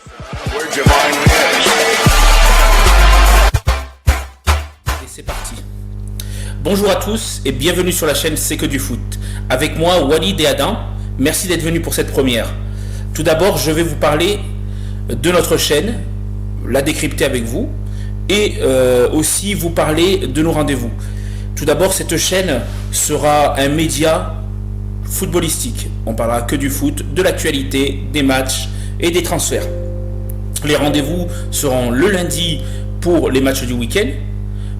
Et c'est parti. Bonjour à tous et bienvenue sur la chaîne C'est que du foot. Avec moi, Walid et Adam. Merci d'être venus pour cette première. Tout d'abord, je vais vous parler de notre chaîne, la décrypter avec vous, et aussi vous parler de nos rendez-vous. Tout d'abord, cette chaîne sera un média footballistique. On parlera que du foot, de l'actualité, des matchs et des transferts. Les rendez-vous seront le lundi pour les matchs du week-end,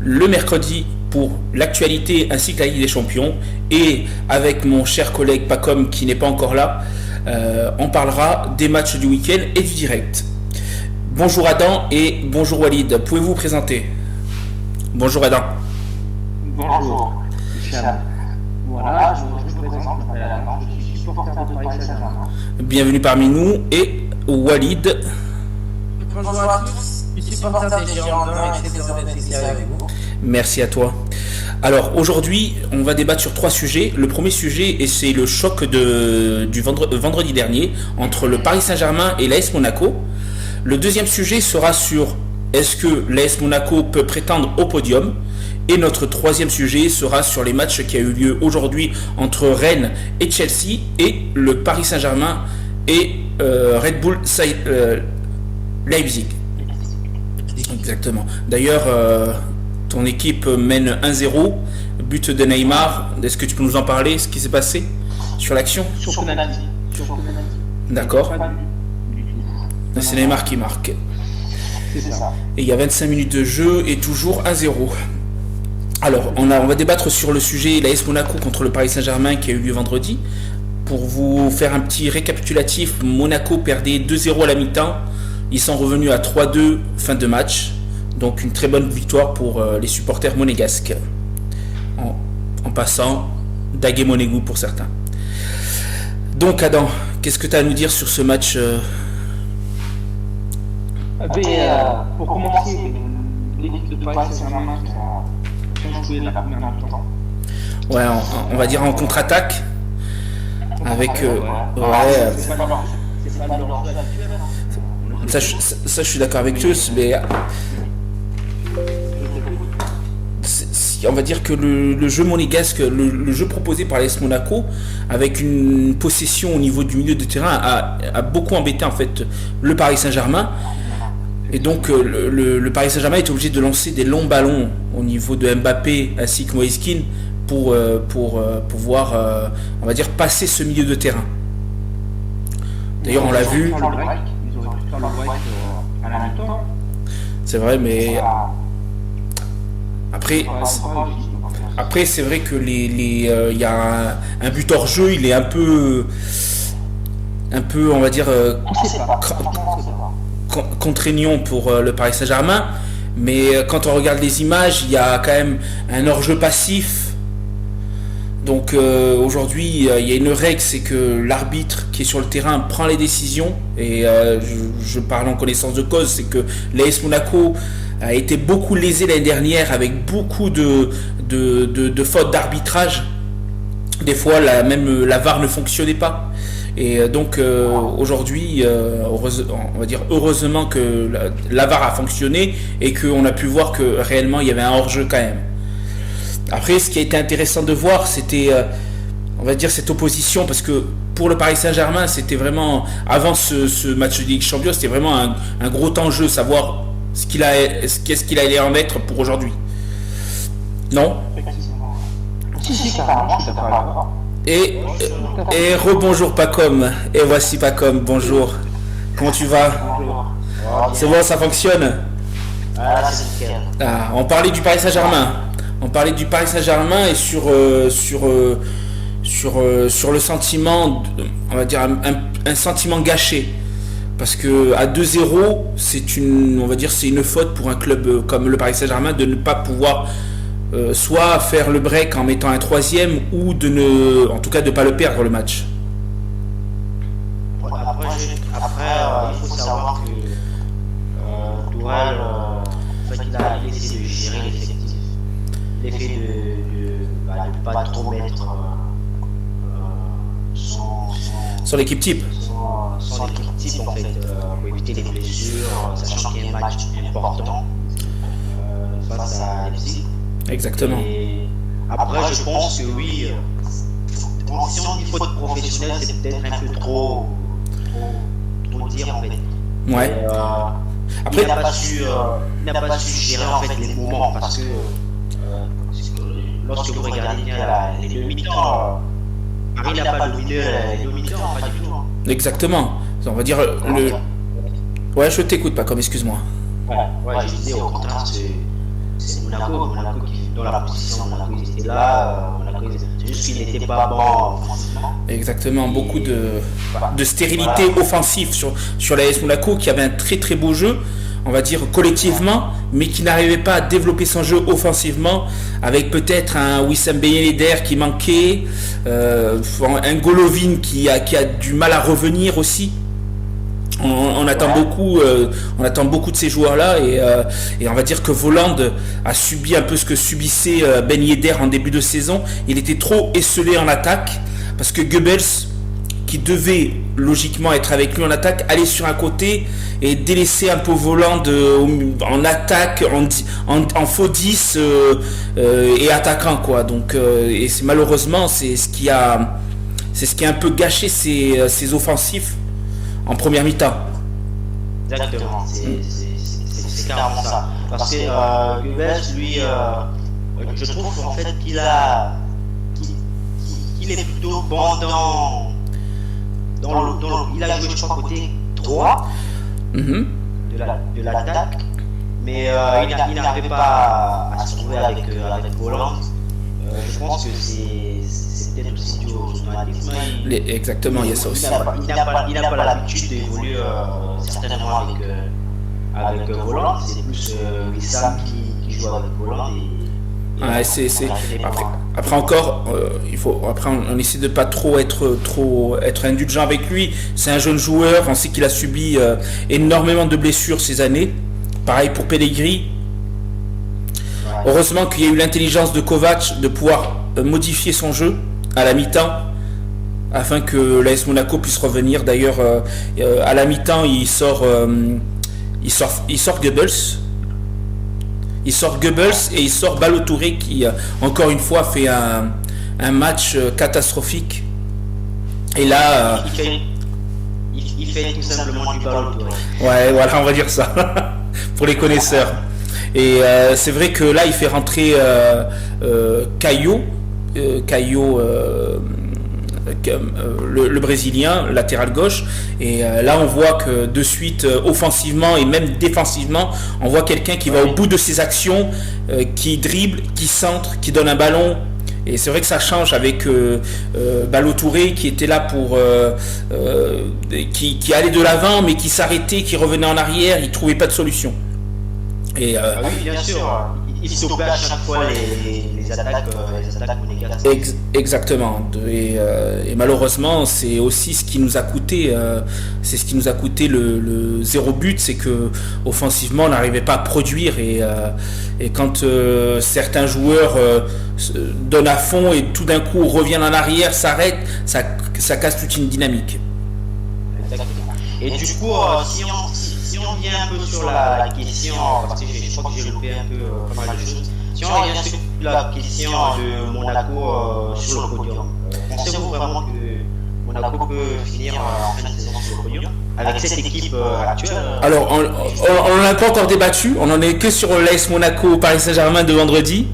le mercredi pour l'actualité ainsi que la Ligue des Champions, et avec mon cher collègue Pacom qui n'est pas encore là, on parlera des matchs du week-end et du direct. Bonjour Adam et bonjour Walid, pouvez-vous vous présenter? Bonjour Adam. Bonjour Michel. Voilà, je me présente, je m'appelle Adam, je suis supporter de Paris Saint-Germain. Bienvenue parmi nous. Et Walid. Bonjour à tous, je suis supporter des Girondins et très heureux d'être ici avec vous. Merci à toi. Alors aujourd'hui, on va débattre sur trois sujets. Le premier sujet, et c'est le choc du vendredi dernier entre le Paris Saint-Germain et l'AS Monaco. Le deuxième sujet sera sur est-ce que l'AS Monaco peut prétendre au podium. Et notre troisième sujet sera sur les matchs qui ont eu lieu aujourd'hui entre Rennes et Chelsea et le Paris Saint-Germain et Red Bull Leipzig. Exactement. D'ailleurs, ton équipe mène 1-0, but de Neymar. Est-ce que tu peux nous en parler, ce qui s'est passé sur l'action? Sur penalty. D'accord. C'est Neymar qui marque. C'est ça. Et il y a 25 minutes de jeu et toujours 1-0. Alors, on va débattre sur le sujet l'AS Monaco contre le Paris Saint-Germain qui a eu lieu vendredi. Pour vous faire un petit récapitulatif, Monaco perdait 2-0 à la mi-temps. Ils sont revenus à 3-2 fin de match. Donc une très bonne victoire pour les supporters monégasques. En passant, Daguet Monégou pour certains. Donc Adam, qu'est-ce que tu as à nous dire sur ce match Pour commencer, l'équipe de Paris Saint-Germain qui a joué la première mi-temps. Ouais, on va dire en contre-attaque. Avec... C'est pas leur jeu actuel. Ça, je suis d'accord avec tous, mais on va dire que le jeu monégasque, le jeu proposé par l'AS Monaco, avec une possession au niveau du milieu de terrain, a beaucoup embêté en fait le Paris Saint-Germain. Et donc le Paris Saint-Germain est obligé de lancer des longs ballons au niveau de Mbappé ainsi que Moïse Kean pour pouvoir, on va dire, passer ce milieu de terrain. D'ailleurs, on l'a vu. C'est vrai, mais après c'est vrai que il y a un but hors jeu, il est un peu on va dire contraignant pour le Paris Saint-Germain, mais quand on regarde les images, il y a quand même un hors-jeu passif. Donc aujourd'hui, il y a une règle, c'est que l'arbitre qui est sur le terrain prend les décisions, et je parle en connaissance de cause, c'est que l'AS Monaco a été beaucoup lésé l'année dernière avec beaucoup de fautes d'arbitrage. Des fois, même la VAR ne fonctionnait pas. Et donc aujourd'hui, on va dire heureusement que la VAR a fonctionné et qu'on a pu voir que réellement il y avait un hors-jeu quand même. Après, ce qui a été intéressant de voir, c'était, on va dire, cette opposition, parce que pour le Paris Saint-Germain, c'était vraiment, avant ce match de Ligue des Champions, c'était vraiment un gros enjeu, savoir qu'est-ce qu'il allait en être pour aujourd'hui. Non? Si, carrément, je suis d'accord avec toi. Et rebonjour Pacom, et voici Pacom, bonjour. Comment tu vas? Bonjour. C'est bon, ça fonctionne? Ah, c'est nickel. On parlait du Paris Saint-Germain. On parlait du Paris Saint-Germain et sur le sentiment, on va dire un sentiment gâché. Parce que à 2-0, c'est une faute pour un club comme le Paris Saint-Germain de ne pas pouvoir soit faire le break en mettant un troisième, ou en tout cas de ne pas le perdre le match. Après, il faut savoir que Tourelle, il a essayé de gérer l'effectif. L'effet de ne pas trop mettre sur l'équipe type. Sans l'équipe type, en fait, pour éviter les blessures. blessure, sachant qu'il y a un match important face à Leipzig. Exactement. Et après, je pense que oui, si on dit faute professionnelle, c'est peut-être un peu trop dire en fait. Ouais. Et, Après, il n'a pas su gérer en fait les moments parce que lorsque vous regardez bien les deux mi-temps, Paris n'a pas dominé les deux mi-temps, pas du tout. Hein. exactement. On va dire le. Ouais, je t'écoute pas comme, excuse-moi. Ouais, je disais au contraire, c'est Monaco qui, dans la position de Monaco, ils étaient là. C'est juste qu'ils n'étaient pas bons offensivement. Exactement, beaucoup de stérilité offensive sur l'AS Monaco, qui avait un très très beau jeu, on va dire collectivement, mais qui n'arrivait pas à développer son jeu offensivement, avec peut-être un Wissam Ben Yedder qui manquait, un Golovin qui a du mal à revenir aussi. On attend beaucoup de ces joueurs-là, et on va dire que Voland a subi un peu ce que subissait Ben Yedder en début de saison. Il était trop esselé en attaque parce que Goebbels, qui devait logiquement être avec lui en attaque, allait sur un côté et délaissait un peu Voland en attaque, en faux 10 et attaquant quoi. Donc et malheureusement c'est ce qui a un peu gâché ses offensifs en première mi-temps. Exactement, c'est clairement ça. Parce que Goebbels, lui, je trouve en fait qu'il est plutôt bon il a joué, je crois, côté droit de l'attaque, mais il n'arrivait pas à se trouver avec Voland. Je pense que c'est peut-être aussi dû au automatisme. Exactement, il y a ça aussi. Il n'a pas l'habitude d'évoluer certainement avec Voland. C'est plus Wissam qui joue avec Voland. Après encore, on essaie de pas trop être indulgent avec lui. C'est un jeune joueur, on sait qu'il a subi énormément de blessures ces années. Pareil pour Pellegrini. Heureusement qu'il y a eu l'intelligence de Kovac de pouvoir modifier son jeu à la mi-temps afin que l'AS Monaco puisse revenir. D'ailleurs, à la mi-temps, il sort Goebbels. Il sort Goebbels et il sort Ballo-Touré qui, encore une fois, fait un match catastrophique. Et là... Il fait tout simplement du Ballo-Touré. Ouais, voilà, on va dire ça. Pour les connaisseurs. Et c'est vrai que là, il fait rentrer Caio, le Brésilien, latéral gauche. Et là, on voit que de suite, offensivement et même défensivement, on voit quelqu'un qui va au bout de ses actions, qui dribble, qui centre, qui donne un ballon. Et c'est vrai que ça change avec Ballo-Touré qui était là pour qui allait de l'avant mais qui s'arrêtait, qui revenait en arrière, il trouvait pas de solution. Et oui, bien sûr, il stoppait à chaque fois les attaques monégasques. Exactement. Et malheureusement, c'est aussi ce qui nous a coûté, le 0 but, c'est que offensivement, on n'arrivait pas à produire. Et quand certains joueurs donnent à fond et tout d'un coup reviennent en arrière, s'arrêtent, ça casse toute une dynamique. Exactement. Et du coup, si on vient un peu sur la question, parce que je crois que j'ai loupé un peu pas mal de choses, si on revient sur la question de Monaco sur le podium, pensez-vous vraiment que Monaco peut finir en fin de saison sur le podium avec cette équipe actuelle? Alors, on n'en a pas encore débattu, on n'en est que sur l'AS Monaco Paris Saint-Germain de vendredi.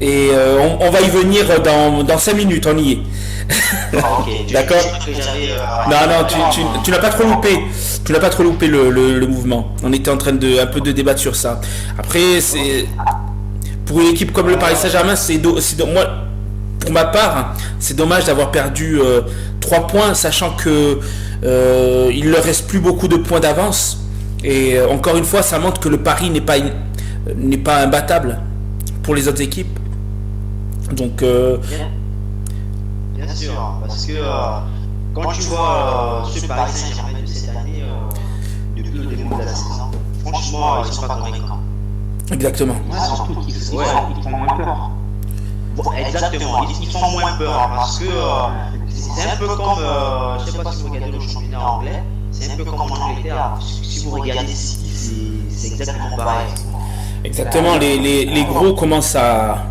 Et on va y venir dans 5 minutes, on y est. Okay. D'accord. Non, tu n'as pas trop loupé. Tu n'as pas trop loupé le mouvement. On était en train un peu de débattre sur ça. Après, c'est pour une équipe comme le Paris Saint-Germain, moi, pour ma part, c'est dommage d'avoir perdu 3 points, sachant que il leur reste plus beaucoup de points d'avance. Et encore une fois, ça montre que le Paris n'est pas imbattable pour les autres équipes. Donc bien sûr, parce que quand tu vois ce Paris Saint-Germain de cette année, depuis le début de la saison, franchement, ils ne sont pas convaincants. Exactement. Surtout qu'ils font moins peur. Bon, exactement, ils font moins peur parce que c'est un peu comme, je ne sais pas si vous regardez le championnat anglais, c'est un peu comme en Angleterre. Si vous regardez City, c'est exactement pareil. Exactement, les gros commencent à...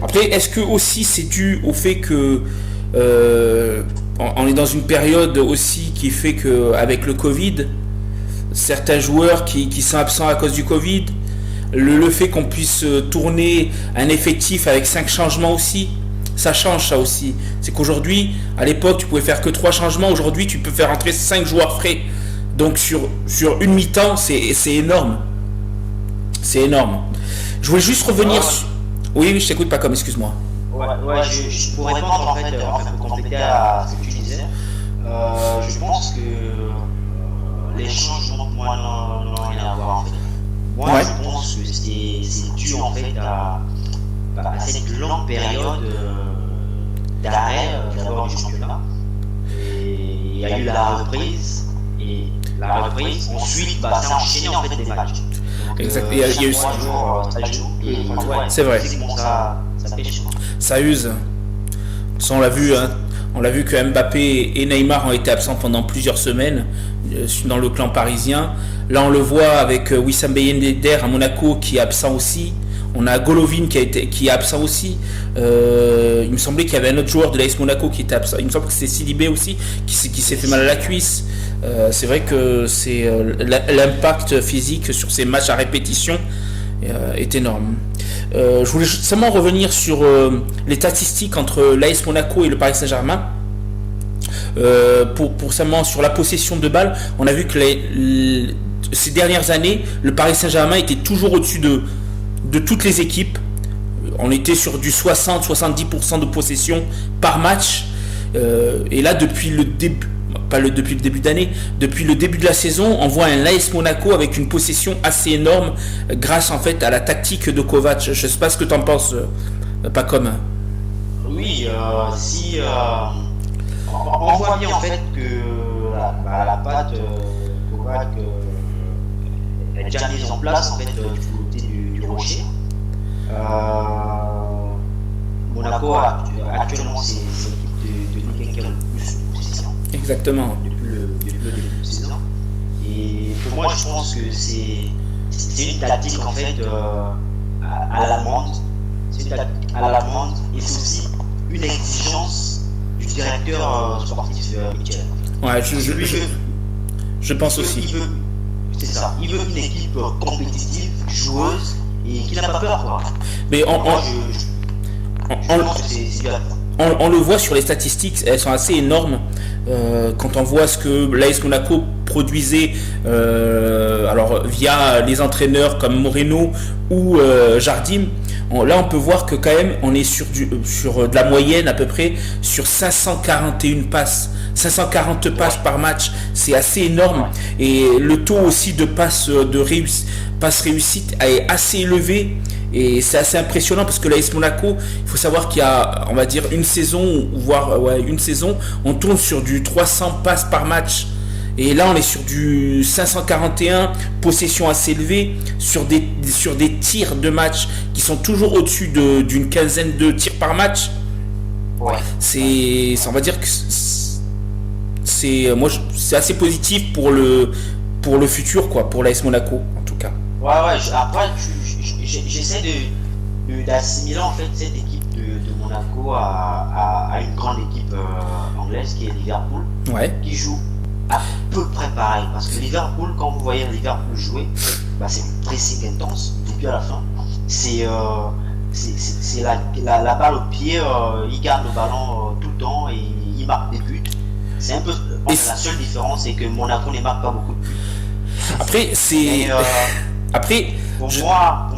Après, est-ce que aussi c'est dû au fait que on est dans une période aussi qui fait que avec le Covid, certains joueurs qui sont absents à cause du Covid, le fait qu'on puisse tourner un effectif avec 5 changements aussi, ça change ça aussi. C'est qu'aujourd'hui, à l'époque, tu pouvais faire que 3 changements, aujourd'hui tu peux faire entrer 5 joueurs frais. Donc sur une mi-temps, c'est énorme. C'est énorme. Je voulais juste revenir sur... Oui, je t'écoute pas comme, excuse-moi. Ouais, je pourrais répondre en fait, pour compléter à ce que tu disais. Je pense que les changements, moi, n'ont rien à voir en fait. Moi, je pense que c'est dû en fait à cette longue période d'arrêt d'abord du championnat. Et il y a eu la reprise, ensuite, ça a enchaîné en fait des matchs. Exact. Il y a eu ça joue. C'est vrai. Ça pêche. Ça use. Ça, on l'a vu, hein. On l'a vu que Mbappé et Neymar ont été absents pendant plusieurs semaines dans le clan parisien. Là, on le voit avec Wissam Ben Yedder à Monaco qui est absent aussi. On a Golovin qui est absent aussi. Il me semblait qu'il y avait un autre joueur de l'AS Monaco qui était absent. Il me semble que c'est Sidibé aussi qui s'est fait mal à la cuisse. C'est vrai que c'est l'impact physique sur ces matchs à répétition est énorme. Je voulais seulement revenir sur les statistiques entre l'AS Monaco et le Paris Saint-Germain. Pour seulement sur la possession de balles, on a vu que ces dernières années, le Paris Saint-Germain était toujours au-dessus de toutes les équipes. On était sur du 60-70% de possession par match. Et là, depuis le début d'année, depuis le début de la saison, on voit un AS Monaco avec une possession assez énorme grâce en fait à la tactique de Kovac. Je sais pas ce que tu en penses, pas comme. Oui, si on voit bien en fait que la patte Kovac est déjà mise en place en fait du côté du Rocher. Monaco actuellement c'est l'équipe de Ligue 1 qui a le plus de possession. Exactement. Depuis le début de saison. Et pour moi, je pense que c'est une tactique en fait à l'allemande. C'est une tactique à l'allemande et c'est aussi une exigence du directeur sportif Michel. Ouais, je pense aussi. C'est ça. Il veut une équipe compétitive, joueuse et qui n'a pas peur quoi. Mais je pense que c'est bien. On le voit sur les statistiques, elles sont assez énormes. Quand on voit ce que l'AS Monaco produisait alors via les entraîneurs comme Moreno ou Jardim, là on peut voir que quand même on est sur de la moyenne à peu près sur 541 passes. 540 passes par match, c'est assez énorme. Et le taux aussi de passes réussite est assez élevé. Et c'est assez impressionnant parce que l'AS Monaco, il faut savoir qu'il y a, on va dire, une saison, on tourne sur du 300 passes par match. Et là, on est sur du 541, possession assez élevée, sur des tirs de match qui sont toujours au-dessus d'une quinzaine de tirs par match. Ouais. On va dire que c'est assez positif pour le futur, quoi, pour l'AS Monaco, en tout cas. Ouais, après, j'essaie d'assimiler en fait cette équipe de Monaco à une grande équipe anglaise qui est Liverpool, qui joue à peu près pareil. Parce que Liverpool, quand vous voyez Liverpool jouer, c'est un pressing intense du début à la fin. C'est la balle au pied, il garde le ballon tout le temps et il marque des buts. C'est un peu la seule différence, c'est que Monaco ne marque pas beaucoup de buts. Après, pour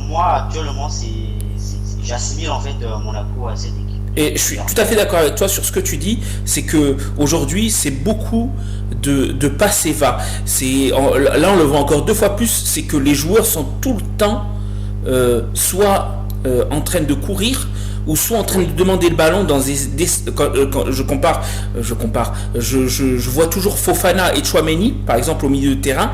moi, actuellement, j'assimile en fait Monaco à cette équipe. Et je suis tout à fait d'accord avec toi sur ce que tu dis, c'est que aujourd'hui c'est beaucoup de passe et va. Là on le voit encore 2 fois plus, c'est que les joueurs sont tout le temps soit en train de courir ou soit en train de demander le ballon dans quand je vois toujours Fofana et Tchouaméni par exemple au milieu de terrain.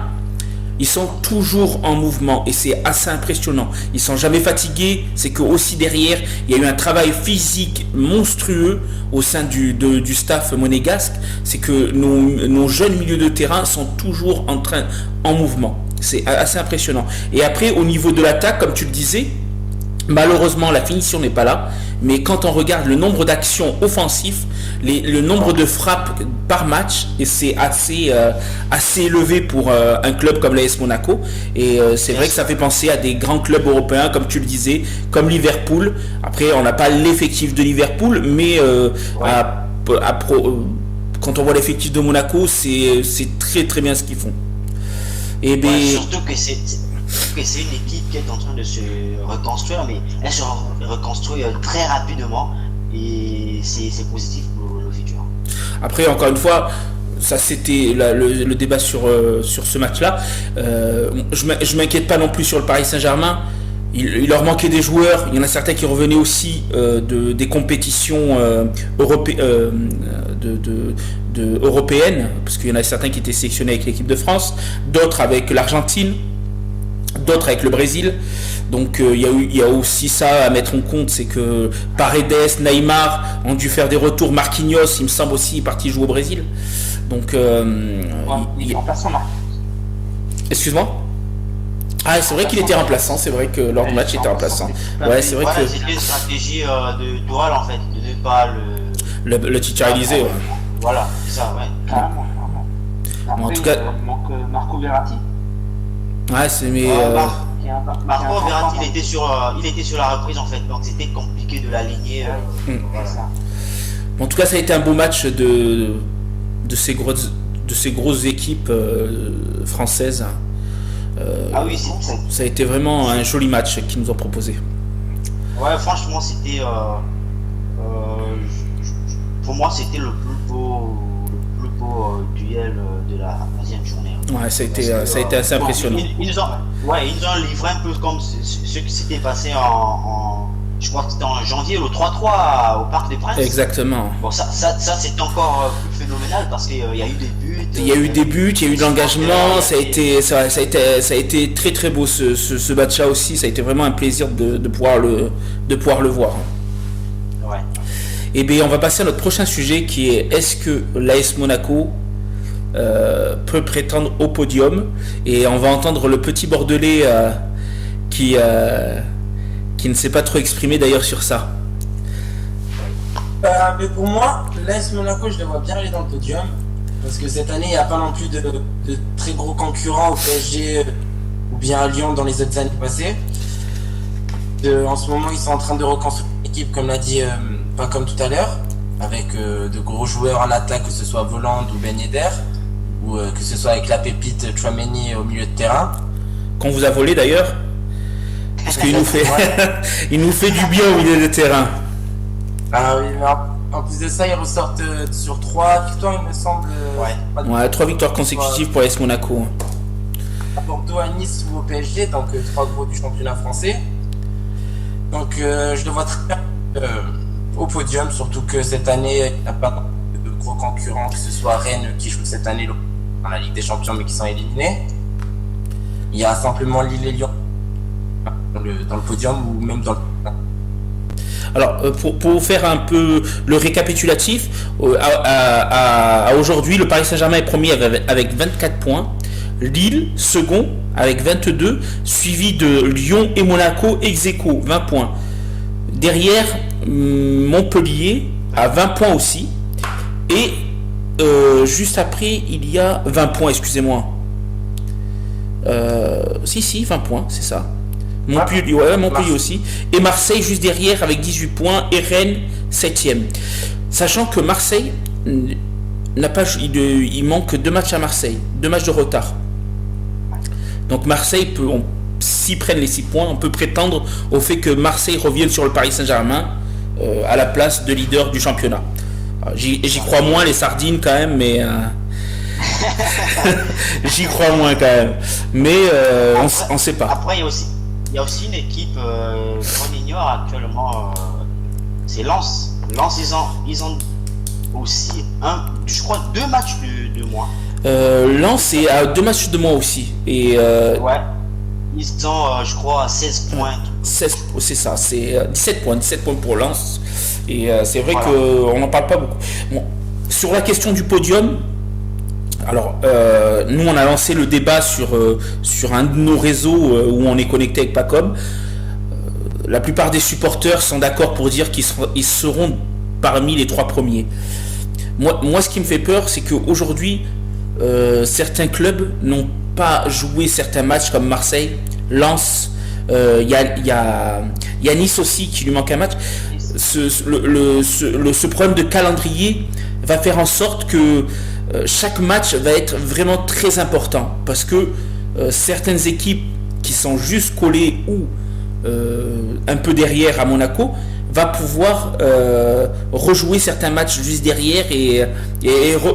ils sont toujours en mouvement et c'est assez impressionnant. Ils sont jamais fatigués. C'est que aussi derrière, il y a eu un travail physique monstrueux au sein du staff monégasque. C'est que nos jeunes milieux de terrain sont toujours en mouvement. C'est assez impressionnant. Et après, au niveau de l'attaque, comme tu le disais, malheureusement, la finition n'est pas là. Mais quand on regarde le nombre d'actions offensives, le nombre de frappes par match, et c'est assez élevé pour un club comme l'AS Monaco. Et c'est vrai que ça fait penser à des grands clubs européens, comme tu le disais, comme Liverpool. Après, on n'a pas l'effectif de Liverpool, mais quand on voit l'effectif de Monaco, c'est très très bien ce qu'ils font. Et surtout que c'est une équipe qui est en train de se reconstruire, mais elle se reconstruit très rapidement et c'est positif pour le futur. Après, encore une fois, ça c'était le débat sur ce match-là. Je m'inquiète pas non plus sur le Paris Saint-Germain. Il leur manquait des joueurs. Il y en a certains qui revenaient aussi des compétitions européennes, parce qu'il y en a certains qui étaient sélectionnés avec l'équipe de France, d'autres avec l'Argentine, d'autres avec le Brésil. Donc il y a aussi ça à mettre en compte, c'est que Paredes, Neymar ont dû faire des retours. Marquinhos, il me semble aussi, est parti jouer au Brésil. Donc il est remplaçant Marquinhos. Excuse-moi. Ah, c'est vrai qu'il était remplaçant, c'est vrai que lors du match il était remplaçant. Ouais, c'est vrai que c'était une stratégie de Tourelle en fait, de ne pas le titulariser. Ouais. Voilà, c'est ça, ouais. Carrément. Après, En tout cas, il manque Marco Verratti. Ouais, c'est mais Marco Verratti, il était sur la reprise en fait, donc c'était compliqué de l'aligner. Voilà. En tout cas, ça a été un beau match de ces grosses équipes françaises. Ah oui, ça a été vraiment un joli match qu'ils nous ont proposé. Ouais, franchement, c'était pour moi c'était le plus beau duel de la 11e journée. Ouais, ça a été assez impressionnant. Ils nous ont livré un peu comme ce qui s'était passé je crois que c'était en janvier, le 3-3 au Parc des Princes. Exactement. Bon, ça c'est encore plus phénoménal parce qu'il y a eu des buts. Il y a eu de l'engagement. Ça a été très très beau ce match-là aussi. Ça a été vraiment un plaisir de pouvoir le voir. Ouais. Et bien, on va passer à notre prochain sujet qui est: est-ce que l'AS Monaco peut prétendre au podium? Et on va entendre le petit Bordelais qui ne s'est pas trop exprimé d'ailleurs sur ça. Mais pour moi, l'AS Monaco, je le vois bien aller dans le podium. Parce que cette année, il n'y a pas non plus de très gros concurrents au PSG ou bien à Lyon dans les autres années passées. En ce moment, ils sont en train de reconstruire l'équipe, comme l'a dit, pas comme tout à l'heure, avec de gros joueurs en attaque, que ce soit Voland ou Ben Yedder, ou que ce soit avec la pépite Tchouaméni au milieu de terrain. Qu'on vous a volé d'ailleurs, parce qu'il nous fait, il nous fait du bien au milieu de terrain. Ah oui, mais en plus de ça, ils ressortent sur 3 victoires, il me semble. Ouais, 3 victoires consécutives pour AS Monaco. À Bordeaux, à Nice ou au PSG, donc 3 gros du championnat français. Donc je le vois très bien au podium, surtout que cette année, il n'y a pas de gros concurrents, que ce soit Rennes qui joue cette année dans la Ligue des Champions mais qui sont éliminés. Il y a simplement Lille et Lyon dans le podium ou même dans le... Alors, pour faire un peu le récapitulatif, à aujourd'hui, le Paris Saint-Germain est premier avec 24 points. Lille, second, avec 22, suivi de Lyon et Monaco, ex-aequo, 20 points. Derrière, Montpellier, à 20 points aussi. Et juste après, il y a 20 points, excusez-moi. 20 points, c'est ça. Montpellier aussi. Et Marseille juste derrière avec 18 points. Et Rennes 7ème. Sachant que Marseille n'a pas, il manque 2 matchs à Marseille. 2 matchs de retard. Donc Marseille s'ils prennent les 6 points, on peut prétendre au fait que Marseille revienne sur le Paris Saint-Germain à la place de leader du championnat. J'y crois moins les sardines quand même, mais j'y crois moins quand même. Mais on sait pas. Après il y a aussi une équipe qu'on ignore actuellement, c'est Lens. Lens, ils ont aussi je crois 2 matchs de moins. Lens est à 2 matchs de moi aussi. Et Ouais. Ils sont, je crois, à 16 points. 16, c'est ça, c'est 17 points pour Lens. Et c'est vrai Voilà. qu'on n'en parle pas beaucoup. Bon, sur la question du podium, alors nous on a lancé le débat sur un de nos réseaux où on est connecté avec Pacom. La plupart des supporters sont d'accord pour dire ils seront parmi les 3 premiers. Moi, ce qui me fait peur, c'est qu'aujourd'hui, certains clubs n'ont pas joué certains matchs comme Marseille, Lens, il y a Nice aussi qui lui manque un match. Ce problème de calendrier va faire en sorte que chaque match va être vraiment très important parce que certaines équipes qui sont juste collées ou un peu derrière à Monaco va pouvoir rejouer certains matchs juste derrière et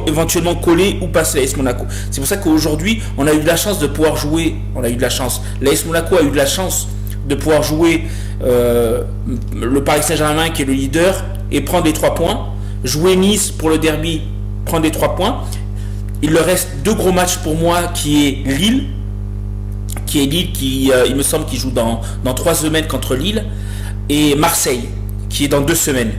éventuellement coller ou passer l'AS Monaco. C'est pour ça qu'aujourd'hui on a eu de la chance de pouvoir jouer, l'AS Monaco a eu de la chance de pouvoir jouer le Paris Saint-Germain qui est le leader et prendre les 3 points, jouer Nice pour le derby, prendre les 3 points. Il leur reste 2 gros matchs pour moi qui est Lille qui il me semble qu'il joue dans 3 semaines contre Lille, et Marseille qui est dans 2 semaines.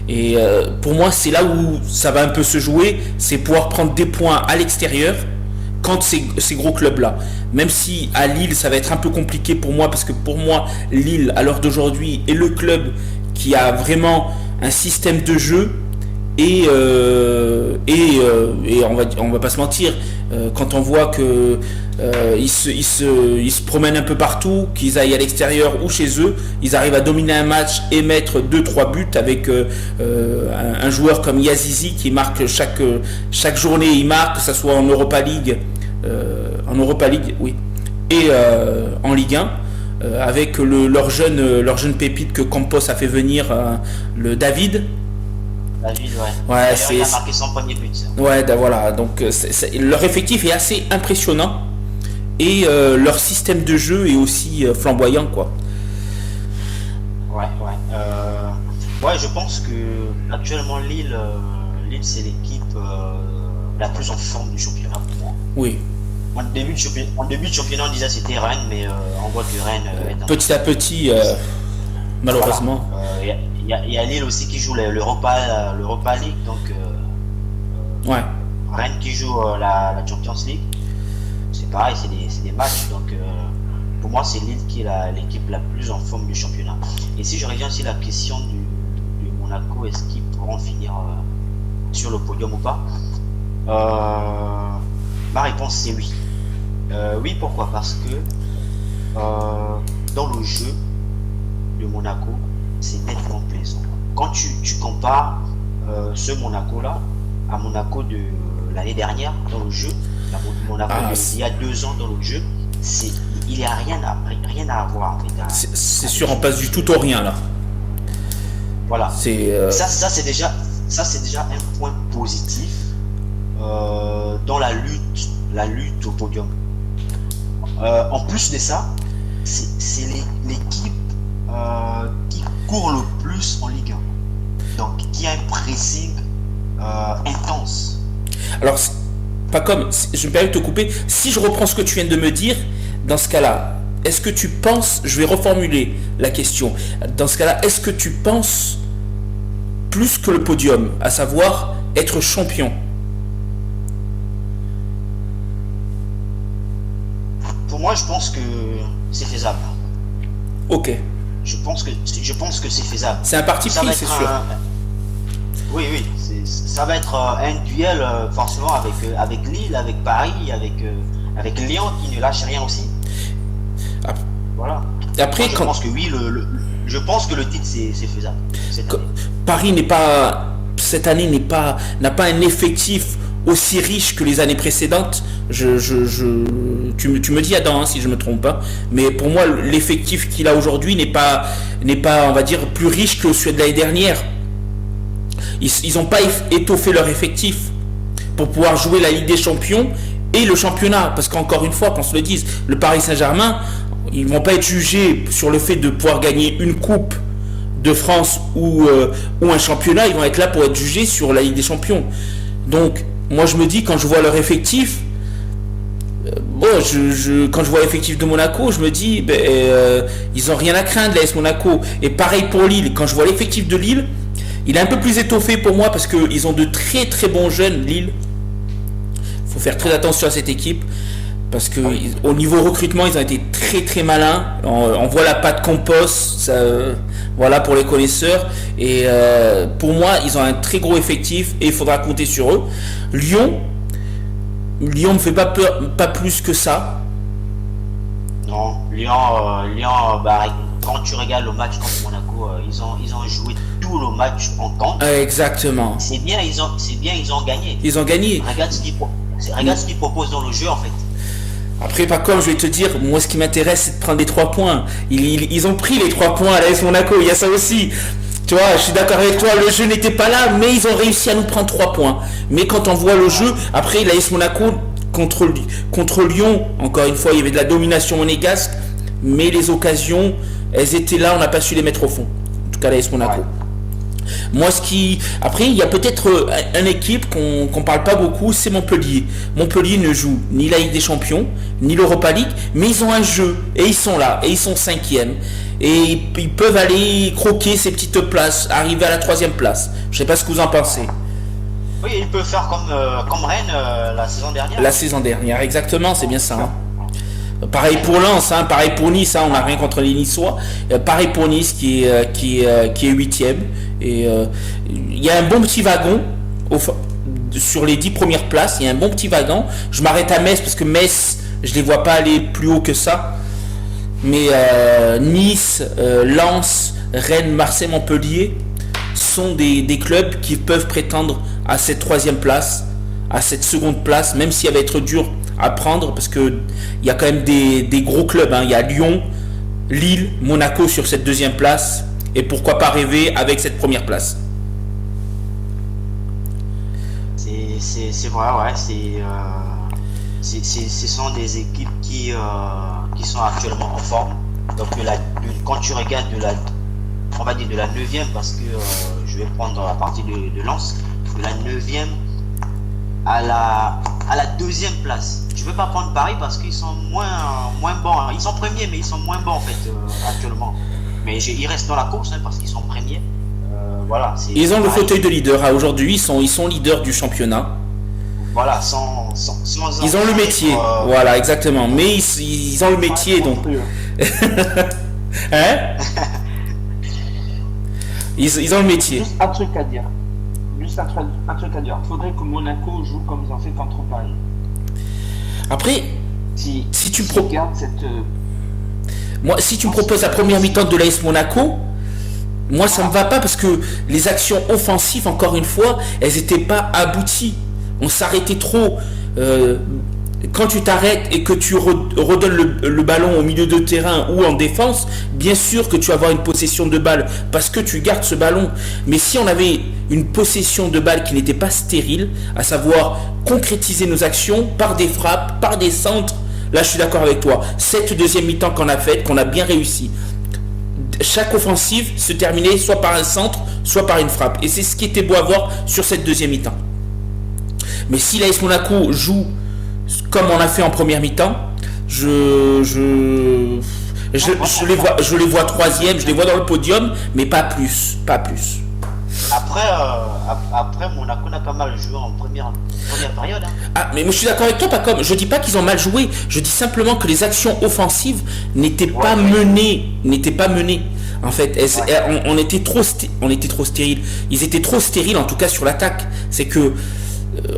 Et pour moi c'est là où ça va un peu se jouer, c'est pouvoir prendre des points à l'extérieur contre ces gros clubs là. Même si à Lille ça va être un peu compliqué pour moi, parce que pour moi Lille à l'heure d'aujourd'hui est le club qui a vraiment un système de jeu et on va pas se mentir, quand on voit que ils se promènent un peu partout, qu'ils aillent à l'extérieur ou chez eux, ils arrivent à dominer un match et mettre 2-3 buts avec un joueur comme Yazizi qui marque chaque journée, il marque, que ce soit en Europa League, oui, et en Ligue 1. Avec leur jeune pépite que Campos a fait venir, le David. David, ouais. Ouais, il a marqué son premier but. Ouais, voilà. Donc leur effectif est assez impressionnant et leur système de jeu est aussi flamboyant, quoi. Ouais. Ouais, je pense que actuellement Lille c'est l'équipe la plus en forme du championnat pour moi. Oui. En début de championnat, on disait c'était Rennes, mais on voit que Rennes est petit à petit, malheureusement. Voilà. Il y a Lille aussi qui joue l'Europa League, donc ouais. Rennes qui joue la Champions League. C'est pareil, c'est des matchs, donc pour moi c'est Lille qui est l'équipe la plus en forme du championnat. Et si je reviens aussi à la question du Monaco, est-ce qu'ils pourront finir sur le podium ou pas, ma réponse c'est oui. Oui, pourquoi? Parce que dans le jeu de Monaco, c'est nettement plaisant. Quand tu compares ce Monaco-là à Monaco de l'année dernière dans le jeu, Monaco il y a 2 ans dans le jeu, il n'y a rien à avoir en fait. C'est sûr, on passe du tout au rien là. Voilà. Ça c'est déjà un point positif dans la lutte au podium. En plus de ça, c'est l'équipe qui court le plus en Ligue 1, donc qui a un pressing intense. Alors, pas comme, je me permets de te couper, si je reprends ce que tu viens de me dire, dans ce cas-là, est-ce que tu penses, je vais reformuler la question, dans ce cas-là, est-ce que tu penses plus que le podium, à savoir être champion? Pour moi, je pense que c'est faisable. Ok. Je pense que c'est faisable. C'est un parti pris, c'est sûr. Oui, ça va être un duel forcément avec Lille, avec Paris, avec Lyon qui ne lâche rien aussi. Voilà. Après, je pense que oui, je pense que le titre c'est faisable. Paris cette année n'a pas un effectif aussi riche que les années précédentes. Tu me dis Adam, si je me trompe pas, mais pour moi l'effectif qu'il a aujourd'hui n'est pas on va dire plus riche que celui de l'année dernière. Ils n'ont pas étoffé leur effectif pour pouvoir jouer la Ligue des Champions et le championnat, parce qu'encore une fois, qu'on se le dise, le Paris Saint-Germain, ils vont pas être jugés sur le fait de pouvoir gagner une coupe de France ou un championnat, ils vont être là pour être jugés sur la Ligue des Champions. Donc moi je me dis quand je vois leur effectif, bon, quand je vois l'effectif de Monaco, je me dis ils ont rien à craindre l'AS Monaco. Et pareil pour Lille, quand je vois l'effectif de Lille, il est un peu plus étoffé pour moi parce qu'ils ont de très très bons jeunes. Lille, faut faire très attention à cette équipe parce que au niveau recrutement ils ont été très très malins. On voit la patte compost, ça, voilà pour les connaisseurs. Et pour moi ils ont un très gros effectif et il faudra compter sur eux. Lyon me fait pas peur, pas plus que ça. Non, quand tu regardes le match contre Monaco, ils ont joué tout le match en contre. Exactement. C'est bien, ils ont gagné. Ils ont gagné. Regarde ce qu'ils proposent dans le jeu en fait. Après, pas comme je vais te dire, moi ce qui m'intéresse c'est de prendre les 3 points. Ils ont pris les 3 points à l'AS Monaco, il y a ça aussi. Tu vois, je suis d'accord avec toi, le jeu n'était pas là, mais ils ont réussi à nous prendre 3 points. Mais quand on voit le jeu, après l'AS Monaco contre Lyon, encore une fois, il y avait de la domination monégasque, mais les occasions, elles étaient là, on n'a pas su les mettre au fond. En tout cas, l'AS Monaco. Ouais. Moi, après, il y a peut-être une équipe qu'on parle pas beaucoup, c'est Montpellier. Montpellier ne joue ni la Ligue des Champions, ni l'Europa League, mais ils ont un jeu, et ils sont là, et ils sont 5e. Et ils peuvent aller croquer ces petites places, arriver à la 3e place. Je sais pas ce que vous en pensez. Oui, ils peuvent faire comme Rennes la saison dernière. La saison dernière, exactement, c'est bien ça. Hein. Pareil pour Lens, hein, pareil pour Nice, hein, on n'a rien contre les Niçois. Pareil pour Nice qui est 8e. Et il y a un bon petit wagon sur les 10 premières places. Il y a un bon petit wagon. Je m'arrête à Metz parce que Metz, je les vois pas aller plus haut que ça. Mais Nice, Lens, Rennes, Marseille, Montpellier sont des clubs qui peuvent prétendre à cette 3e place, à cette 2e place, même si elle va être dure à prendre parce que il y a quand même des gros clubs. Hein. Il y a Lyon, Lille, Monaco sur cette 2e place. Et pourquoi pas rêver avec cette 1re place. C'est vrai, ouais. Ce sont des équipes qui sont actuellement en forme. Donc quand tu regardes on va dire de la 9e, parce que je vais prendre la partie de Lens, de la 9e à la 2e place. Je ne veux pas prendre Paris parce qu'ils sont moins bons. Ils sont premiers, mais ils sont moins bons en fait actuellement. Mais ils restent dans la course hein, parce qu'ils sont premiers. Voilà, ils ont le fauteuil de leader. Ah, aujourd'hui, ils sont leaders du championnat. Voilà, ils ont le métier. Voilà, exactement. Mais ils ont le métier, donc. Hein? Ils ont le métier. Juste un truc à dire. Faudrait que Monaco joue comme ils ont fait contre Paris. Après, si tu regardes cette. Moi, si tu me proposes la première mi-temps de l'AS Monaco, moi ça me va pas parce que les actions offensives, encore une fois, elles n'étaient pas abouties. On s'arrêtait trop. Quand tu t'arrêtes et que tu redonnes le ballon au milieu de terrain ou en défense, bien sûr que tu vas avoir une possession de balle parce que tu gardes ce ballon. Mais si on avait une possession de balle qui n'était pas stérile, à savoir concrétiser nos actions par des frappes, par des centres, là je suis d'accord avec toi. Cette 2e mi-temps qu'on a faite, qu'on a bien réussi, chaque offensive se terminait soit par un centre, soit par une frappe. Et c'est ce qui était beau à voir sur cette 2e mi-temps. Mais si l'AS Monaco joue comme on a fait en première mi-temps, je les vois 3e, je les vois dans le podium, mais pas plus. Après Monaco n'a pas mal joué en première période. Hein. Ah, mais je suis d'accord avec toi, pas comme. Je dis pas qu'ils ont mal joué, je dis simplement que les actions offensives n'étaient pas menées. En fait, on était trop stériles. Ils étaient trop stériles, en tout cas sur l'attaque. C'est que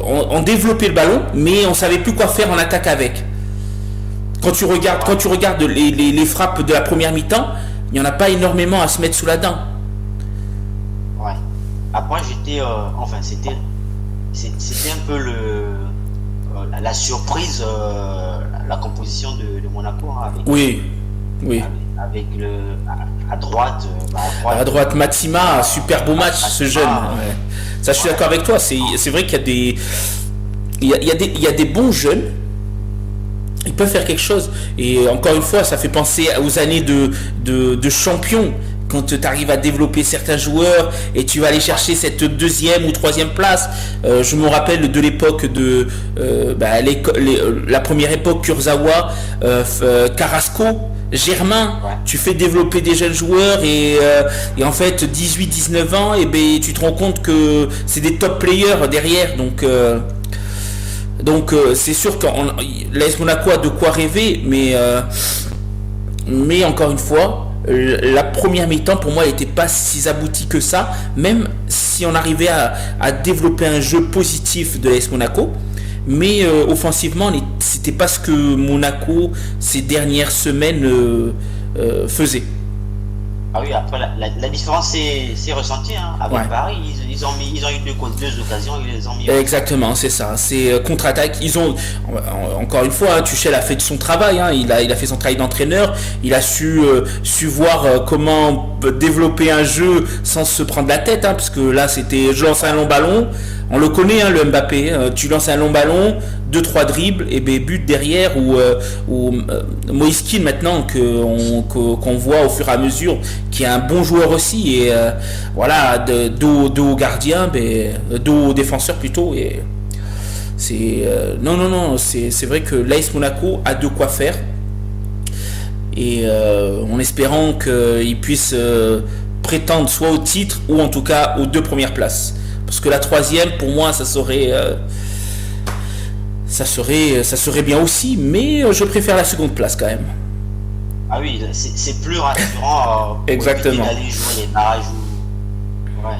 on développait le ballon, mais on savait plus quoi faire en attaque avec. Quand tu regardes les frappes de la première mi-temps, il n'y en a pas énormément à se mettre sous la dent. Ouais. Après, c'était un peu la surprise, la composition de Monaco. Hein, oui. Avec à droite. À droite, Matsima, super beau match, ce jeune. Ouais. Ça, je suis d'accord avec toi. C'est vrai qu'il y a des bons jeunes. Ils peuvent faire quelque chose. Et encore une fois, ça fait penser aux années de champions. quand tu arrives à développer certains joueurs et tu vas aller chercher cette deuxième ou troisième place. Je me rappelle de l'époque de la première époque Kurzawa, Carrasco, Germain. Tu fais développer des jeunes joueurs et en fait 18-19 ans, et ben tu te rends compte que c'est des top players derrière, donc c'est sûr que l'AS Monaco a de quoi rêver, mais encore une fois, la première mi-temps pour moi elle n'était pas si aboutie que ça, même si on arrivait à développer un jeu positif de l'AS Monaco, mais offensivement c'était pas ce que Monaco ces dernières semaines faisait. Ah oui, après la différence c'est ressenti hein. Avec Paris, ils ont eu deux occasions, ils les ont mis. Exactement, c'est ça. C'est contre-attaque. Ils ont encore une fois, Tuchel a fait de son travail. Hein, il a fait son travail d'entraîneur. Il a su voir comment développer un jeu sans se prendre la tête. Hein, parce que là, c'était je lance un long ballon. On le connaît, hein, le Mbappé. Tu lances un long ballon, 2-3 dribbles et but derrière, ou Moïse Kean maintenant qu'on voit au fur et à mesure, qui est un bon joueur aussi, et voilà, dos au gardien, dos au défenseur plutôt, et c'est non, c'est vrai que l'AS Monaco a de quoi faire, et en espérant qu'il puisse prétendre soit au titre ou en tout cas aux 2 premières places, parce que la 3e pour moi ça serait bien aussi, mais je préfère la seconde place quand même. Ah oui, c'est plus rassurant. Exactement. D'aller jouer les barrages ouais.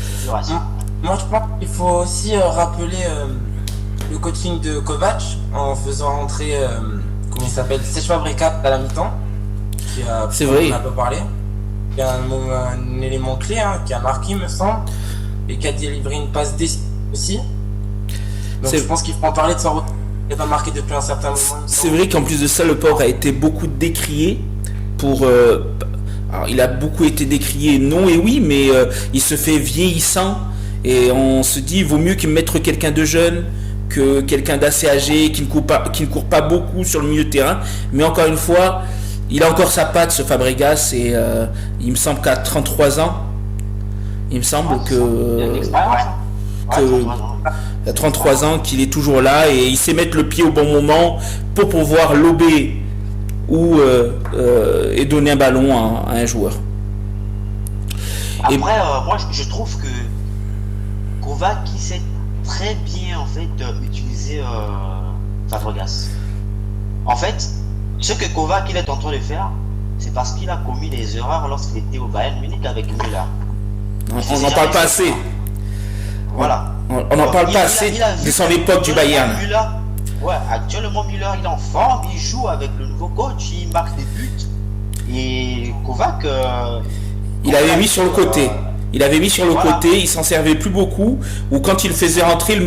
C'est plus rassurant. Moi je pense qu'il faut aussi rappeler le coaching de Kovac en faisant rentrer comment il s'appelle, Cesc Fabregas à la mi-temps, c'est vrai. On a pas parlé, qui a un élément clé, hein, qui a marqué me semble, et qui a délivré une passe décisive aussi. Donc je pense qu'il faut en parler de son retour. Il n'a pas marqué depuis un certain moment. C'est vrai qu'en plus de ça, le pauvre a été beaucoup décrié pour. Alors il a beaucoup été décrié, non et oui, mais il se fait vieillissant et on se dit il vaut mieux qu'il mette quelqu'un de jeune que quelqu'un d'assez âgé qui ne court pas beaucoup sur le milieu de terrain. Mais encore une fois, il a encore sa patte, ce Fabregas, et il me semble qu'à 33 ans, il me semble il y a 33 ans qu'il est toujours là et il sait mettre le pied au bon moment pour pouvoir lober ou et donner un ballon à un joueur. Après, moi je trouve que Kovac qui sait très bien en fait utiliser Fabregas. En fait, ce que Kovac il est en train de faire, c'est parce qu'il a commis des erreurs lorsqu'il était au Bayern Munich avec Müller. On n'en parle pas assez. Voilà. On n'en parle pas assez de son époque du Bayern. Actuellement Müller il est en forme, il joue avec le nouveau coach, il marque des buts. Et Kovac, il avait mis sur le côté. Il s'en servait plus beaucoup. Ou quand il le faisait rentrer, il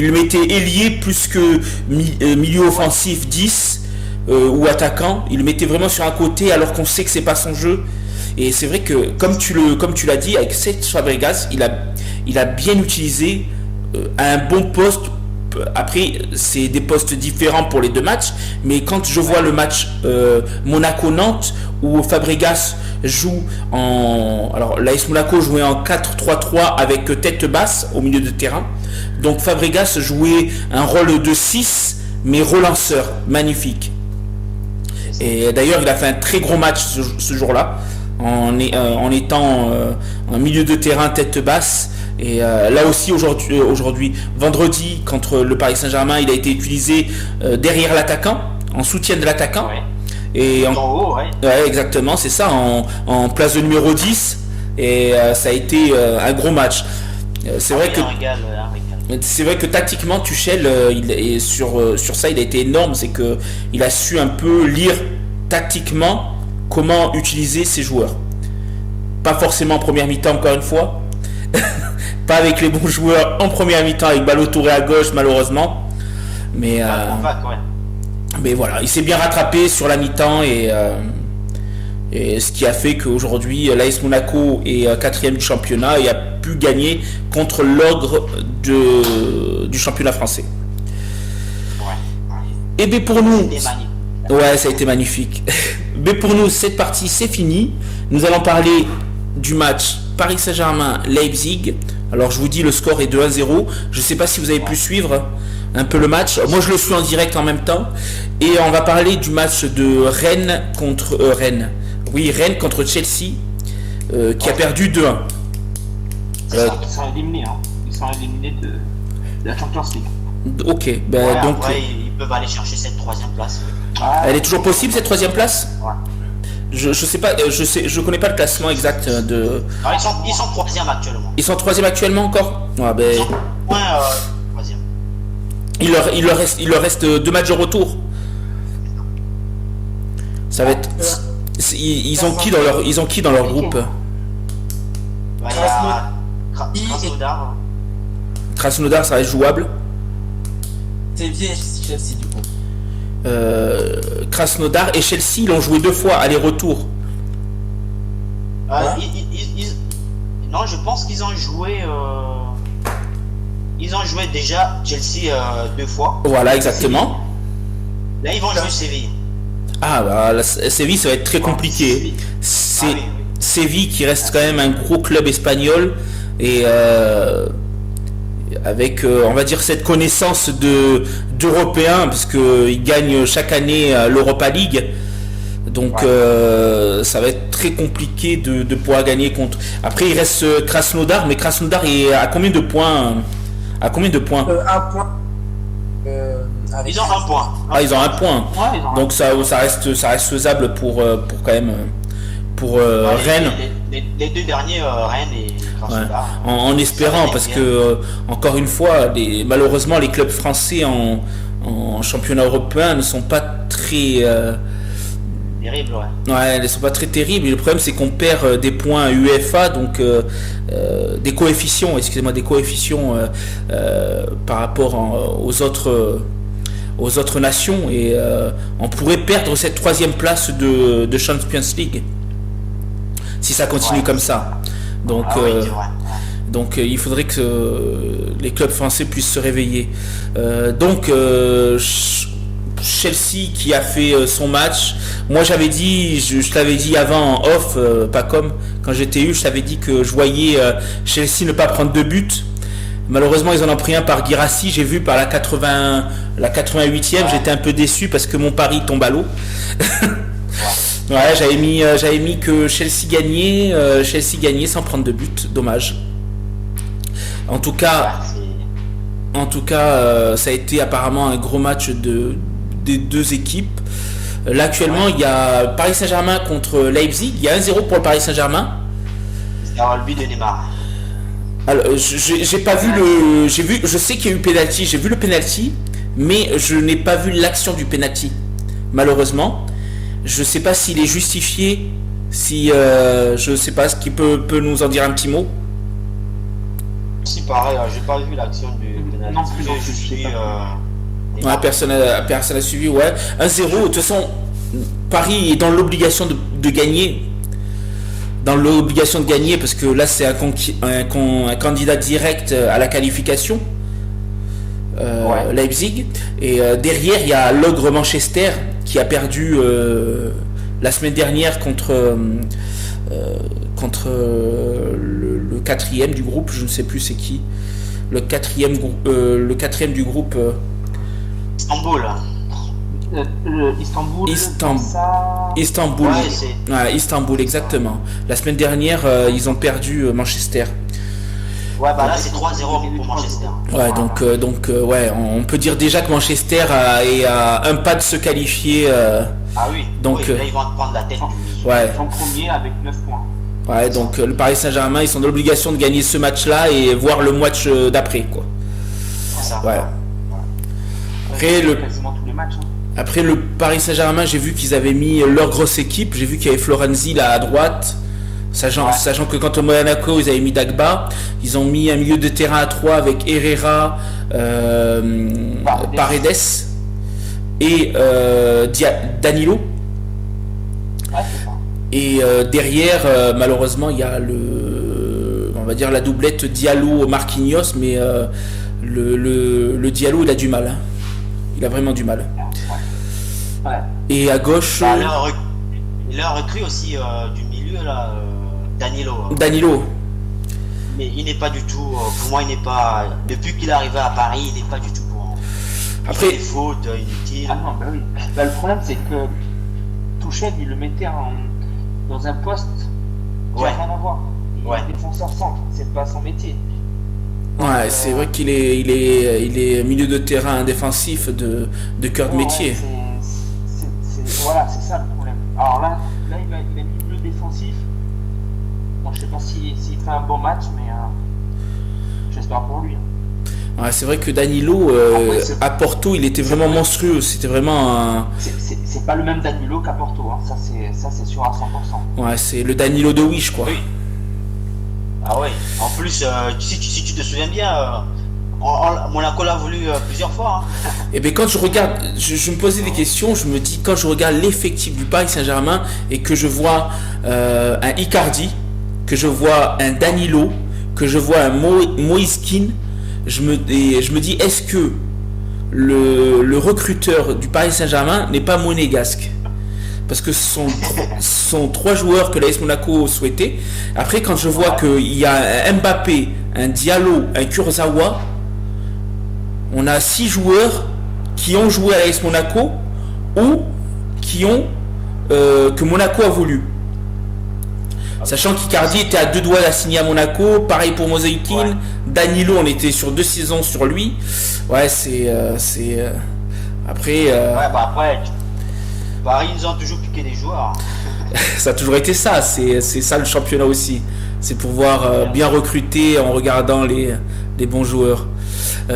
le mettait ailier plus que milieu offensif 10 ou attaquant. Il le mettait vraiment sur un côté alors qu'on sait que c'est pas son jeu. Et c'est vrai que comme tu l'as dit, avec Cesc Fabregas, il a bien utilisé un bon poste. Après, c'est des postes différents pour les 2 matchs, mais quand je vois le match Monaco-Nantes où Fabregas joue alors l'AS Monaco jouait en 4-3-3 avec tête basse au milieu de terrain, donc Fabregas jouait un rôle de 6 mais relanceur, magnifique. Et d'ailleurs il a fait un très gros match ce jour-là en étant en milieu de terrain tête basse. Et là aussi aujourd'hui, vendredi contre le Paris Saint-Germain, il a été utilisé derrière l'attaquant, en soutien de l'attaquant. Ouais. Et en haut, ouais. Ouais, exactement, c'est ça, en place de numéro 10. Et ça a été un gros match. C'est vrai que tactiquement Tuchel sur ça il a été énorme, c'est que il a su un peu lire tactiquement comment utiliser ses joueurs. Pas forcément en première mi-temps encore une fois. Pas avec les bons joueurs en première mi-temps avec Balotouré à gauche malheureusement. Mais voilà, il s'est bien rattrapé sur la mi-temps et ce qui a fait qu'aujourd'hui l'AS Monaco est 4e du championnat et a pu gagner contre l'ogre du championnat français. Et bien pour nous, ça a été magnifique. Mais pour nous, cette partie, c'est fini. Nous allons parler du match Paris Saint-Germain-Leipzig. Alors, je vous dis, le score est de 1-0. Je ne sais pas si vous avez pu suivre un peu le match. Moi, je le suis en direct en même temps. Et on va parler du match de Rennes contre... Rennes contre Chelsea, qui a perdu 2-1. Ils sont éliminés, hein. Ils sont éliminés de la Champions League. Ok, ben Ouais, donc... après, ils peuvent aller chercher cette 3e place. Elle est toujours possible, cette 3e place? Ouais. Je sais pas, je connais pas le classement exact de... Alors, ils sont 3e actuellement. Ils sont 3e actuellement encore? Ouais, ben... Ils sont 3e. Il leur reste 2 matchs de retour. Ça va être... Ils ont qui dans leur groupe? Ouais, il y a Krasnodar. Krasnodar, ça va être jouable. C'est vieux Chelsea du coup. Krasnodar et Chelsea, ils l'ont joué 2 fois, aller-retour. Non, je pense qu'ils ont joué. Ils ont joué déjà Chelsea 2 fois. Voilà, exactement. Là, ils vont jouer Séville. Ah, bah, Séville, ça va être très compliqué. C'est oui. Séville qui reste quand même un gros club espagnol et avec, on va dire, cette connaissance d'Européens, parce qu'ils gagnent chaque année l'Europa League. Donc, ça va être très compliqué de pouvoir gagner contre. Après, il reste Krasnodar, mais Krasnodar est à combien de points? À combien de points? 1 point. Ils ont 1 point. Ah, ils ont 1 point. Ouais, ils ont Donc ça reste faisable pour quand même pour Rennes. Les 2 derniers, Rennes et Krasnodar. Ouais. En espérant, parce que encore une fois, malheureusement les clubs français en championnat européen ne sont pas très Terrible, ouais. ouais, ils ne sont pas très terribles. Et le problème, c'est qu'on perd des points UEFA, donc des coefficients, excusez-moi, des coefficients par rapport aux autres nations, et on pourrait perdre cette 3e place de Champions League si ça continue comme ça. Donc, Ah oui, c'est vrai. donc il faudrait que les clubs français puissent se réveiller. Chelsea qui a fait son match. Moi j'avais dit, je t'avais dit avant en off, pas comme quand j'étais je t'avais dit que je voyais Chelsea ne pas prendre de but. Malheureusement ils en ont pris un par Guirassy, j'ai vu par la 88e, j'étais un peu déçu parce que mon pari tombe à l'eau. Ouais, j'avais mis que Chelsea gagnait sans prendre de but, dommage. En tout cas, ça a été apparemment un gros match des 2 équipes. Là actuellement, il y a Paris Saint-Germain contre Leipzig. Il y a 1-0 pour le Paris Saint-Germain. C'est le but de Neymar. Alors, j'ai pas vu je sais qu'il y a eu penalty, j'ai vu le penalty, mais je n'ai pas vu l'action du penalty. Malheureusement, je sais pas s'il est justifié, je sais pas, ce qui peut nous en dire un petit mot. Si pareil, j'ai pas vu l'action du penalty. Non plus, Je suis Ouais, personne n'a suivi, ouais. 1-0, de toute façon, Paris est dans l'obligation de gagner. Dans l'obligation de gagner, parce que là, c'est un candidat direct à la qualification. Leipzig. Et derrière, il y a l'ogre Manchester qui a perdu la semaine dernière contre le 4e du groupe, je ne sais plus c'est qui. Le 4e du groupe. Istanbul. Istanbul. Ouais, Istanbul, exactement. La semaine dernière, ils ont perdu Manchester. Ouais, bah là c'est 3-0 pour Manchester. Ouais, donc ouais, on peut dire déjà que Manchester est à un pas de se qualifier. Ah oui. Donc oui, là ils vont prendre la tête. Ouais. Ils sont premiers avec 9 points. Ouais, donc le Paris Saint-Germain, ils sont dans l'obligation de gagner ce match-là et voir le match d'après, quoi. C'est ça. Ouais. Quasiment tous les matchs. Hein. Après le Paris Saint-Germain, j'ai vu qu'ils avaient mis leur grosse équipe. J'ai vu qu'il y avait Florenzi là à droite. Sachant que quand au Monaco, ils avaient mis Dagba. Ils ont mis un milieu de terrain à 3 avec Herrera, Paredes et Danilo. Ouais, c'est ça. Et derrière, malheureusement, il y a on va dire la doublette Diallo-Marquinhos, mais le Diallo, il a du mal. Hein. Il a vraiment du mal. Ouais. Et à gauche... Il a recruté aussi du milieu là, Danilo. Danilo. Mais il n'est pas du tout, pour moi, il n'est pas. Depuis qu'il est arrivé à Paris, il n'est pas du tout bon. Après, Il fait des fautes inutiles. Ah non, bah oui. Bah, le problème, c'est que Tuchel, il le mettait dans un poste qui n'a Ouais. rien à voir. Il Ouais. est défenseur centre, c'est pas son métier. ouais, c'est vrai qu'il est, il est milieu de terrain défensif de cœur de Ouais, métier. Voilà, c'est ça le problème. Alors là il a mis le défensif. Bon, je sais pas s'il fait un bon match, mais j'espère pour lui. Ouais, c'est vrai que Danilo, à Porto, il était vraiment monstrueux. C'était vraiment un... C'est pas le même Danilo qu'à Porto, hein. Ça c'est sûr à 100%. Ouais, c'est le Danilo de Wish, quoi. Oui. Ah ouais. En plus, si tu te souviens bien, Monaco l'a voulu plusieurs fois. Hein. Et bien quand je regarde, je me posais des questions, je me dis, quand je regarde l'effectif du Paris Saint-Germain et que je vois un Icardi, que je vois un Danilo, que je vois un Moïse Kean, je me dis, est-ce que le recruteur du Paris Saint-Germain n'est pas monégasque? Parce que ce sont 3 joueurs que l'AS Monaco souhaitait. Après, quand je vois qu'il y a un Mbappé, un Diallo, un Kurzawa, on a 6 joueurs qui ont joué à l'AS Monaco ou qui ont que Monaco a voulu. Sachant qu'Icardi était à 2 doigts de signer à Monaco, pareil pour Moïse-Kean, Ouais. Danilo, on était sur 2 saisons sur lui. Ouais, après, Ouais, bah après, Paris, ils ont toujours piqué des joueurs. ça a toujours été ça. C'est ça le championnat aussi. C'est pouvoir bien recruter en regardant les bons joueurs.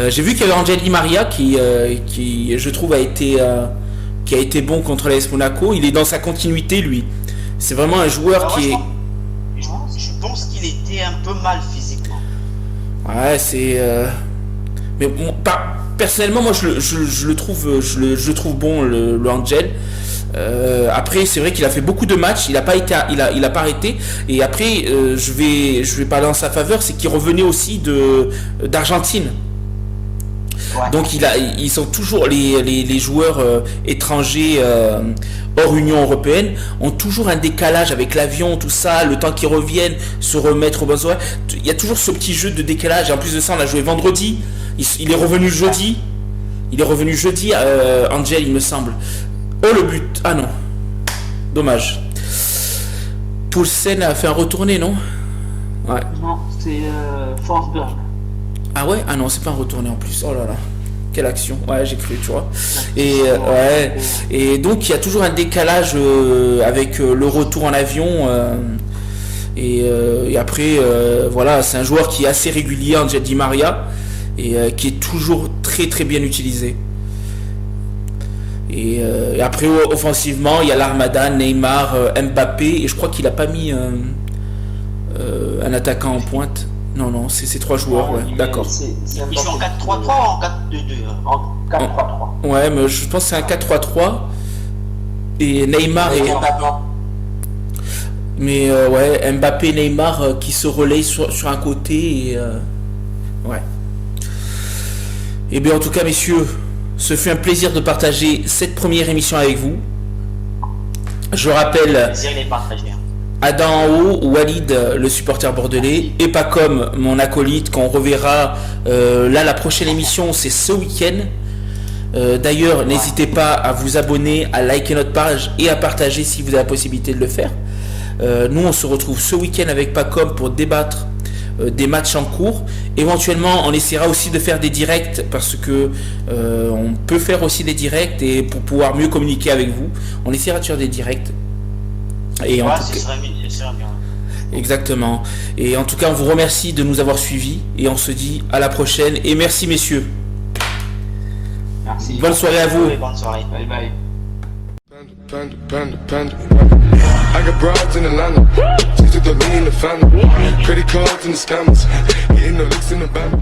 J'ai vu qu'il y avait Angel Di Maria qui je trouve qui a été bon contre l'AS Monaco. Il est dans sa continuité, lui. C'est vraiment un joueur qui est... Je pense qu'il était un peu mal physiquement. Ouais, c'est... Mais bon, personnellement, moi, je le trouve bon, le Angel. Après, c'est vrai qu'il a fait beaucoup de matchs. Il a pas arrêté. Et après, je vais parler en sa faveur, c'est qu'il revenait aussi d'Argentine. Ouais. Donc ils sont toujours les joueurs étrangers hors Union européenne ont toujours un décalage avec l'avion, tout ça, le temps qu'ils reviennent, se remettre au bon horaire. Il y a toujours ce petit jeu de décalage. Et en plus de ça, on a joué vendredi. Il est revenu jeudi. Angel, il me semble. Oh, le but. Ah non. Dommage. Poulsen a fait un retourné, non? Ouais. Non, c'est Forsberg. Ah ouais? Ah non, c'est pas un retourné en plus. Oh là là. Quelle action. Ouais, j'ai cru, tu vois. Et ouais. Et donc il y a toujours un décalage avec le retour en avion. Et après, voilà, c'est un joueur qui est assez régulier, Angel Di Maria, et qui est toujours très très bien utilisé. Et après, offensivement, il y a l'Armada, Neymar, Mbappé, et je crois qu'il a pas mis un attaquant en pointe. Non, c'est ces 3 joueurs, ouais, d'accord. Ils jouent en 4-3-3 ou en 4-2-2? En 4-3-3. Ouais, mais je pense que c'est un 4-3-3. Et Neymar et... Mais ouais, Mbappé, Neymar qui se relayent sur un côté. Et, ouais. Et bien en tout cas, messieurs, ce fut un plaisir de partager cette première émission avec vous. Je rappelle... Le plaisir, il est partagé. Adam en haut, Walid, le supporter bordelais, et pas comme mon acolyte qu'on reverra là. La prochaine émission, c'est ce week-end. D'ailleurs, n'hésitez pas à vous abonner, à liker notre page et à partager si vous avez la possibilité de le faire. Nous, on se retrouve ce week-end avec Pacom pour débattre des matchs en cours. Éventuellement, on essaiera aussi de faire des directs parce que on peut faire aussi des directs et pour pouvoir mieux communiquer avec vous, on essaiera de faire des directs. Et Ouais, en tout ce cas, serait bien. exactement. Et en tout cas, on vous remercie de nous avoir suivis et on se dit à la prochaine. Et merci messieurs. Merci. Bonne soirée à vous. Oui, bonne soirée. Bye bye. Panda. I got broads in Atlanta. She took the lean in the family. Credit cards and the scammers. Getting the licks in the bank.